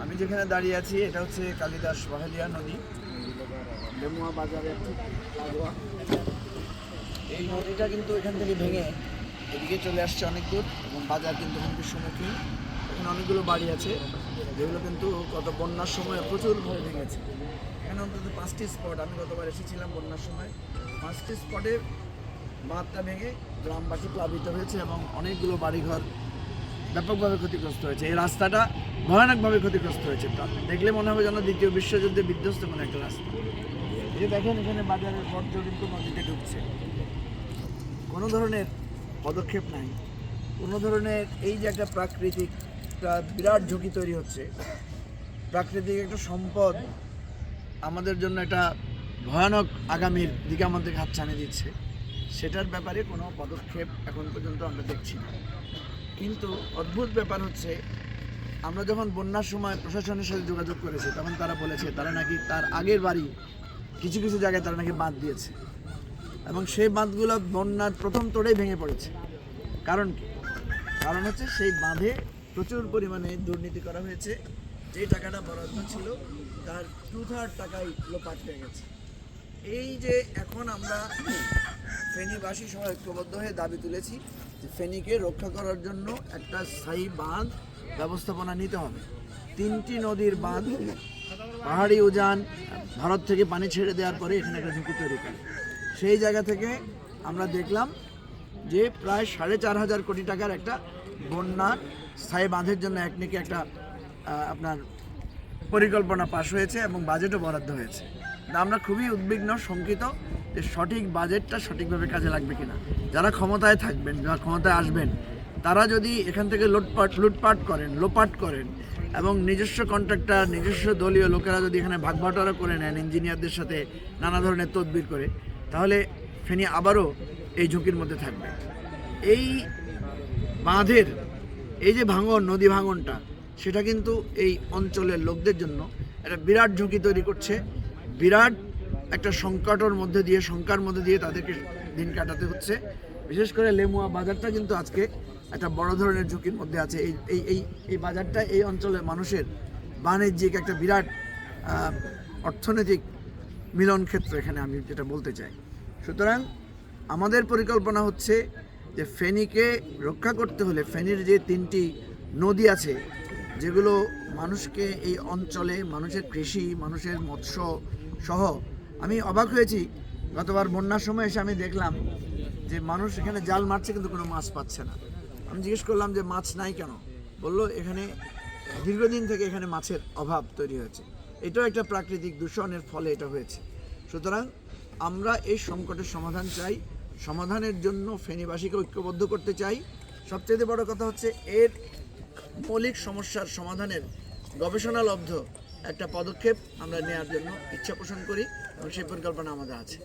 আমি যেখানে দাঁড়িয়ে আছি এটা হচ্ছে কালিদাস বাহেলিয়া নদী, লেমুয়া বাজারের ঠিক লাগোয়া। এই নদীটা কিন্তু এখান থেকে ভেঙে এদিকে চলে আসছে অনেক দূর এবং বাজার কিন্তু হুমকির সম্মুখীন। এখানে অনেকগুলো বাড়ি আছে যেগুলো কিন্তু গত বন্যার সময় প্রচুরভাবে ভেঙেছে। এখানে অন্তত 5টি স্পট, আমি গতবার এসেছিলাম বন্যার সময়, 5টি স্পটে বাঁধটা ভেঙে গ্রামবাসী প্লাবিত হয়েছে এবং অনেকগুলো বাড়িঘর ব্যাপকভাবে ক্ষতিগ্রস্ত হয়েছে। এই রাস্তাটা ভয়ানকভাবে ক্ষতিগ্রস্ত হয়েছে, দেখলে মনে হবে যেন দ্বিতীয় বিশ্বযুদ্ধে বিধ্বস্ত কোনো একটা রাস্তা। এই যে দেখেন এখানে বাজারের বর্জ্য কিন্তু নদীতে ঢুকছে, কোনো ধরনের পদক্ষেপ নাই, কোনো ধরনের এই যে একটা প্রাকৃতিক একটা বিরাট ঝুঁকি তৈরি হচ্ছে, প্রাকৃতিক একটা সম্পদ আমাদের জন্য একটা ভয়ানক আগামীর দিকে আমাদের হাত ছানি দিচ্ছে, সেটার ব্যাপারে কোনো পদক্ষেপ এখন পর্যন্ত আমরা দেখছি না। কিন্তু অদ্ভুত ব্যাপার হচ্ছে, আমরা যখন বন্যার সময় প্রশাসনের সাথে যোগাযোগ করেছি তখন তারা বলেছে তারা নাকি তার আগের বাড়ি কিছু কিছু জায়গায় তারা নাকি বাঁধ দিয়েছে এবং সেই বাঁধগুলো বন্যার প্রথম তোড়েই ভেঙে পড়েছে। কারণ কি? কারণ হচ্ছে সেই বাঁধে প্রচুর পরিমাণে দুর্নীতি করা হয়েছে। যে টাকাটা বরাদ্দ ছিল তার 2/3 টাকাই লোপাট হয়ে গেছে। এই যে এখন আমরা ফেনীবাসী সহ ঐক্যবদ্ধ হয়ে দাবি তুলেছি যে ফেনীকে রক্ষা করার জন্য একটা স্থায়ী বাঁধ ব্যবস্থাপনা নিতে হবে। 3টি নদীর বাঁধ, পাহাড়ি উজান ভারত থেকে পানি ছেড়ে দেওয়ার পরে এখানে একটা ঝুঁকি তৈরি করে। সেই জায়গা থেকে আমরা দেখলাম যে প্রায় 4,500 কোটি টাকার একটা বন্যার স্থায়ী বাঁধের জন্য একদিকে একটা আপনার পরিকল্পনা পাশ হয়েছে এবং বাজেটও বরাদ্দ হয়েছে। আমরা খুবই উদ্বিগ্ন, শঙ্কিত যে সঠিক বাজেটটা সঠিকভাবে কাজে লাগবে কিনা। যারা ক্ষমতায় থাকবেন, যারা ক্ষমতায় আসবেন, তারা যদি এখান থেকে লোপাট করেন এবং নিজস্ব কন্ট্রাক্টর, নিজস্ব দলীয় লোকেরা যদি এখানে ভাগবাটোয়ারা করে নেন ইঞ্জিনিয়ারদের সাথে নানা ধরনের তদবির করে, তাহলে ফেনী আবারও এই ঝুঁকির মধ্যে থাকবে। এই বাঁধের এই যে ভাঙন, নদী ভাঙনটা, সেটা কিন্তু এই অঞ্চলের লোকদের জন্য একটা বিরাট ঝুঁকি তৈরি করছে। বিরাট একটা শঙ্কার মধ্যে দিয়ে তাদেরকে দিন কাটাতে হচ্ছে। বিশেষ করে লেমুয়া বাজারটা কিন্তু আজকে একটা বড় ধরনের ঝুঁকির মধ্যে আছে। এই বাজারটা এই অঞ্চলের মানুষের বাণিজ্যিক একটা বিরাট অর্থনৈতিক মিলন ক্ষেত্র, এখানে আমি যেটা বলতে চাই। সুতরাং আমাদের পরিকল্পনা হচ্ছে যে ফেনীকে রক্ষা করতে হলে ফেনীর যে 3টি নদী আছে যেগুলো মানুষকে এই অঞ্চলে, মানুষের কৃষি, মানুষের মৎস্য সহ, আমি অবাক হয়েছি গতবার বন্যার সময় এসে আমি দেখলাম যে মানুষ এখানে জাল মারছে কিন্তু কোনো মাছ পাচ্ছে না। আমি জিজ্ঞেস করলাম যে মাছ নাই কেন? বললো এখানে দীর্ঘদিন থেকে এখানে মাছের অভাব তৈরি হয়েছে। এটাও একটা প্রাকৃতিক দূষণের ফলে এটা হয়েছে। সুতরাং আমরা এই সংকটের সমাধান চাই, সমাধানের জন্য ফেনীবাসীকে ঐক্যবদ্ধ করতে চাই। সবচেয়ে বড় কথা হচ্ছে এর মৌলিক সমস্যার সমাধানের গবেষণালব্ধ একটা পদক্ষেপ আমরা নেওয়ার জন্য ইচ্ছা পোষণ করি এবং সেই পরিকল্পনা আমাদের আছে।